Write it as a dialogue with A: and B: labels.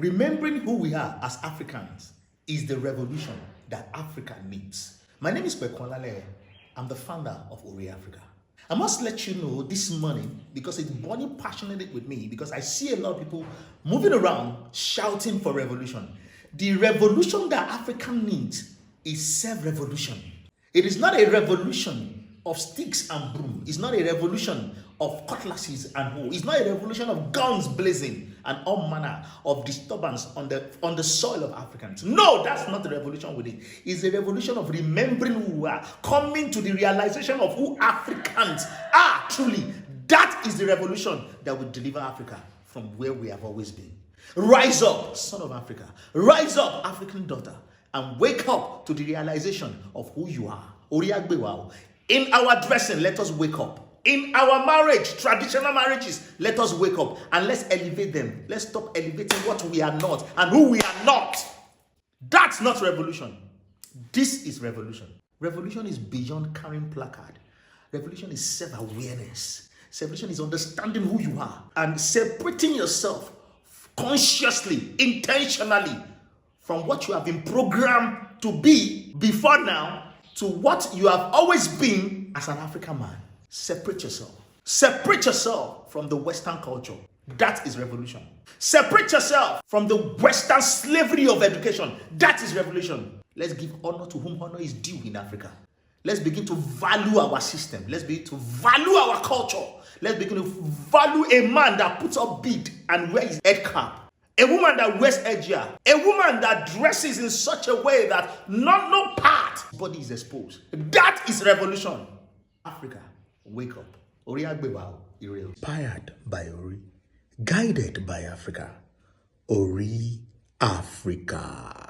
A: Remembering who we are as Africans is the revolution that Africa needs. My name is Kwekwolale. I'm the founder of ORI Africa. I must let you know this morning, because it's burning passionately with me, because I see a lot of people moving around shouting for revolution. The revolution that Africa needs is self-revolution. It is not a revolution of sticks and broom. It's not a revolution of cutlasses and hoe. It's not a revolution of guns blazing and all manner of disturbance on the soil of Africans. No, that's not the revolution with it. It's a revolution of remembering who we are, coming to the realization of who Africans are truly. That is the revolution that will deliver Africa from where we have always been. Rise up, son of Africa. Rise up, African daughter, and wake up to the realization of who you are. In our dressing, let us wake up. In our marriage, traditional marriages, let us wake up and let's elevate them. Let's stop elevating what we are not and who we are not. That's not revolution. This is revolution. Revolution is beyond carrying placard. Revolution is self-awareness. Revolution is understanding who you are and separating yourself consciously, intentionally from what you have been programmed to be before now to what you have always been as an African man. Separate yourself. Separate yourself from the Western culture. That is revolution. Separate yourself from the Western slavery of education. That is revolution. Let's give honor to whom honor is due in Africa. Let's begin to value our system. Let's begin to value our culture. Let's begin to value a man that puts up bead and wears his head cap. A woman that wears headgear. A woman that dresses in such a way that no part of the body is exposed. That is revolution. Africa, wake up. ORI Africa. Inspired by ORI. Guided by Africa. ORI Africa.